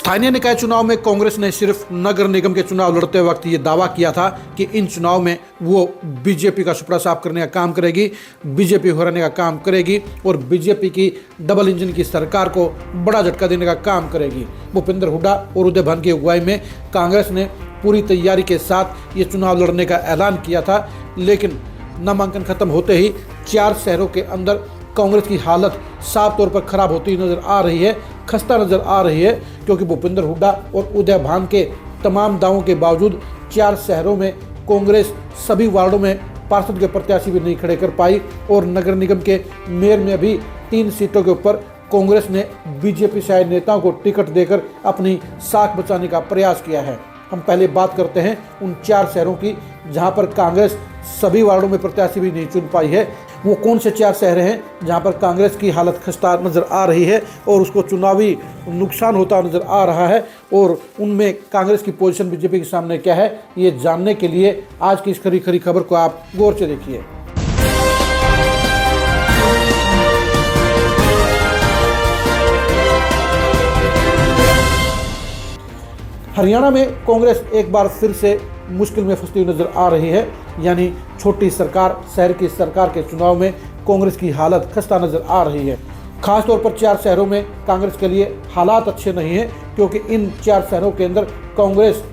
स्थानीय निकाय चुनाव में कांग्रेस ने सिर्फ नगर निगम के चुनाव लड़ते वक्त ये दावा किया था कि इन चुनाव में वो बीजेपी का सुपड़ा साफ करने का काम करेगी, बीजेपी हराने का काम करेगी और बीजेपी की डबल इंजन की सरकार को बड़ा झटका देने का काम करेगी। भूपेंद्र हुड्डा और उदय भान की अगुवाई में कांग्रेस ने पूरी तैयारी के साथ ये चुनाव लड़ने का ऐलान किया था, लेकिन नामांकन खत्म होते ही 4 शहरों के अंदर कांग्रेस की हालत साफ तौर पर खराब होती नजर आ रही है, खस्ता नजर आ रही है, क्योंकि भूपेंद्र हुड्डा और उदय भान के तमाम दावों के बावजूद 4 शहरों में कांग्रेस सभी वार्डों में पार्षद के प्रत्याशी भी नहीं खड़े कर पाई और नगर निगम के मेयर में भी 3 सीटों के ऊपर कांग्रेस ने बीजेपी शाही नेताओं को टिकट देकर अपनी साख बचाने का प्रयास किया है। हम पहले बात करते हैं उन 4 शहरों की जहां पर कांग्रेस सभी वार्डों में प्रत्याशी भी नहीं चुन पाई है। वो कौन से 4 शहर हैं जहां पर कांग्रेस की हालत खस्ता नज़र आ रही है और उसको चुनावी नुकसान होता नज़र आ रहा है और उनमें कांग्रेस की पोजीशन बीजेपी के सामने क्या है, ये जानने के लिए आज की इस खरी खरी खबर को आप गौर से देखिए। हरियाणा में कांग्रेस एक बार फिर से मुश्किल में फंसती हुई नजर आ रही है, यानी छोटी सरकार शहर की सरकार के चुनाव में कांग्रेस की हालत खस्ता नजर आ रही है। खासतौर पर 4 शहरों में कांग्रेस के लिए हालात अच्छे नहीं हैं, क्योंकि इन 4 शहरों के अंदर कांग्रेस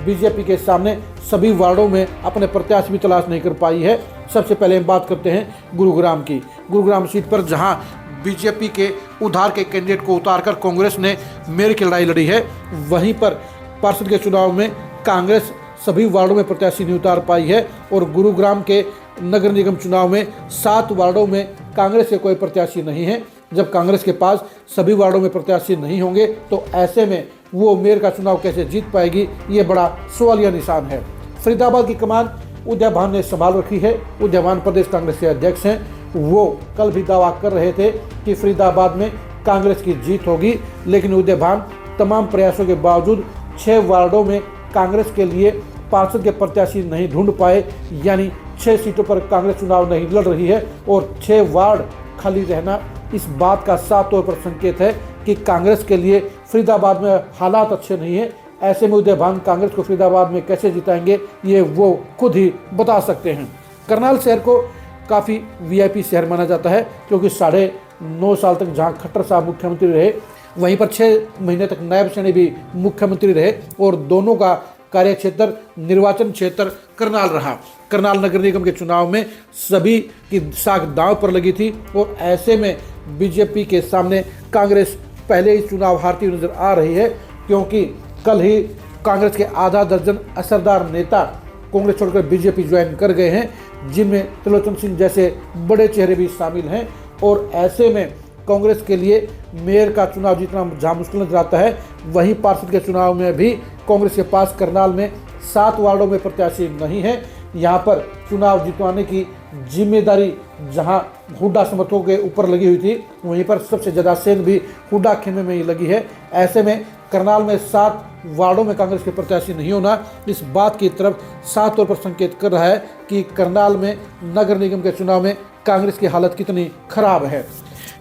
बीजेपी के सामने सभी वार्डों में अपने प्रत्याशी भी तलाश नहीं कर पाई है। सबसे पहले हम बात करते हैं गुरुग्राम की। गुरुग्राम सीट पर जहाँ बीजेपी के उधार के कैंडिडेट को उतारकर कांग्रेस ने मेयर की लड़ाई लड़ी है, वहीं पर पार्षद के चुनाव में कांग्रेस सभी वार्डों में प्रत्याशी नहीं उतार पाई है और गुरुग्राम के नगर निगम चुनाव में 7 वार्डों में कांग्रेस के कोई प्रत्याशी नहीं है। जब कांग्रेस के पास सभी वार्डों में प्रत्याशी नहीं होंगे तो ऐसे में वो मेयर का चुनाव कैसे जीत पाएगी, ये बड़ा सवालिया निशान है। फरीदाबाद की कमान उदय भान ने संभाल रखी है। उदय भान प्रदेश कांग्रेस के अध्यक्ष हैं। वो कल भी दावा कर रहे थे कि फरीदाबाद में कांग्रेस की जीत होगी, लेकिन उदय भान तमाम प्रयासों के बावजूद 6 वार्डों में कांग्रेस के लिए पार्षद के प्रत्याशी नहीं ढूंढ पाए, यानी 6 सीटों पर कांग्रेस चुनाव नहीं लड़ रही है और 6 वार्ड खाली रहना इस बात का साफ तौर पर संकेत है कि कांग्रेस के लिए फरीदाबाद में हालात अच्छे नहीं है। ऐसे में उदय भान कांग्रेस को फरीदाबाद में कैसे जिताएंगे, ये वो खुद ही बता सकते हैं। करनाल शहर को काफ़ी वीआईपी शहर माना जाता है, क्योंकि 9.5 साल तक जहाँ खट्टर साहब मुख्यमंत्री रहे, वहीं पर 6 महीने तक नायब सैनी भी मुख्यमंत्री रहे और दोनों का कार्य क्षेत्र निर्वाचन क्षेत्र करनाल रहा। करनाल नगर निगम के चुनाव में सभी की साख दांव पर लगी थी और ऐसे में बीजेपी के सामने कांग्रेस पहले ही चुनाव हारती हुई नजर आ रही है, क्योंकि कल ही कांग्रेस के आधा दर्जन असरदार नेता कांग्रेस छोड़कर बीजेपी ज्वाइन कर गए हैं, जिनमें त्रिलोचन सिंह जैसे बड़े चेहरे भी शामिल हैं और ऐसे में कांग्रेस के लिए मेयर का चुनाव जीतना जहाँ मुश्किल नजर आता है, वहीं पार्षद के चुनाव में भी कांग्रेस के पास करनाल में 7 वार्डों में प्रत्याशी नहीं है। यहाँ पर चुनाव जितवाने की जिम्मेदारी जहाँ हुड्डा समर्थकों के ऊपर लगी हुई थी, वहीं पर सबसे ज़्यादा सेंध भी हुड्डा खेमे में ही लगी है। ऐसे में करनाल में 7 वार्डों में कांग्रेस के प्रत्याशी नहीं होना इस बात की तरफ साफ तौर पर संकेत कर रहा है कि करनाल में नगर निगम के चुनाव में कांग्रेस की हालत कितनी खराब है।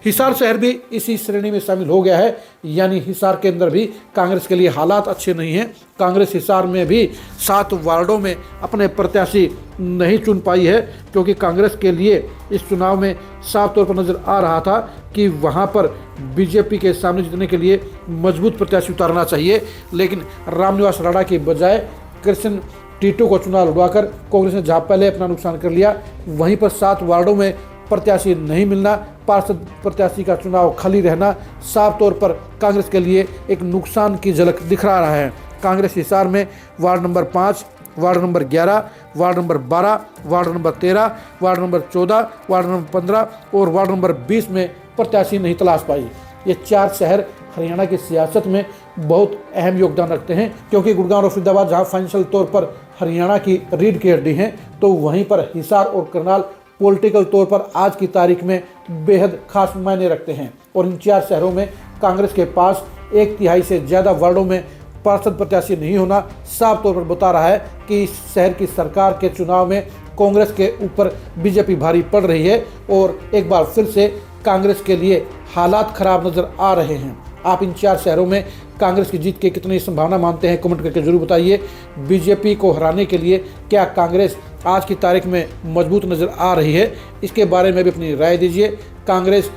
हिसार शहर भी इसी श्रेणी में शामिल हो गया है, यानी हिसार के अंदर भी कांग्रेस के लिए हालात अच्छे नहीं हैं। कांग्रेस हिसार में भी 7 वार्डों में अपने प्रत्याशी नहीं चुन पाई है, क्योंकि कांग्रेस के लिए इस चुनाव में साफ तौर पर नजर आ रहा था कि वहां पर बीजेपी के सामने जीतने के लिए मजबूत प्रत्याशी उतारना चाहिए, लेकिन रामनिवास राणा की बजाय कृष्ण टीटू को चुनाव लड़वाकर कांग्रेस ने जहाँ पहले अपना नुकसान कर लिया, वहीं पर 7 वार्डों में प्रत्याशी नहीं मिलना, पार्षद प्रत्याशी का चुनाव खाली रहना साफ तौर पर कांग्रेस के लिए एक नुकसान की झलक दिखा रहा है। कांग्रेस हिसार में ward number 5, ward number 11, ward number 12, ward number 13, ward number 14, ward number 15 और वार्ड नंबर 20 में प्रत्याशी नहीं तलाश पाई। ये 4 शहर हरियाणा की सियासत में बहुत अहम योगदान रखते हैं, क्योंकि गुड़गांव और फरीदाबाद जहाँ फाइनेंशियल तौर पर हरियाणा की रीढ़ की हड्डी हैं, तो वहीं पर हिसार और करनाल पॉलिटिकल तौर पर आज की तारीख में बेहद खास मायने रखते हैं। और इन 4 शहरों में कांग्रेस के पास 1/3 से ज़्यादा वार्डों में पार्षद प्रत्याशी नहीं होना साफ तौर पर बता रहा है कि इस शहर की सरकार के चुनाव में कांग्रेस के ऊपर बीजेपी भारी पड़ रही है और एक बार फिर से कांग्रेस के लिए हालात खराब नजर आ रहे हैं। आप इन 4 शहरों में कांग्रेस की जीत की कितनी संभावना मानते हैं, कमेंट करके जरूर बताइए। बीजेपी को हराने के लिए क्या कांग्रेस आज की तारीख में मजबूत नज़र आ रही है, इसके बारे में भी अपनी राय दीजिए। कांग्रेस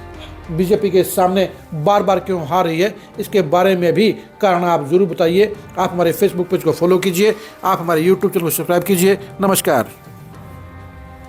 बीजेपी के सामने बार बार क्यों हार रही है, इसके बारे में भी कारण आप जरूर बताइए। आप हमारे फेसबुक पेज को फॉलो कीजिए, आप हमारे यूट्यूब चैनल को सब्सक्राइब कीजिए। नमस्कार।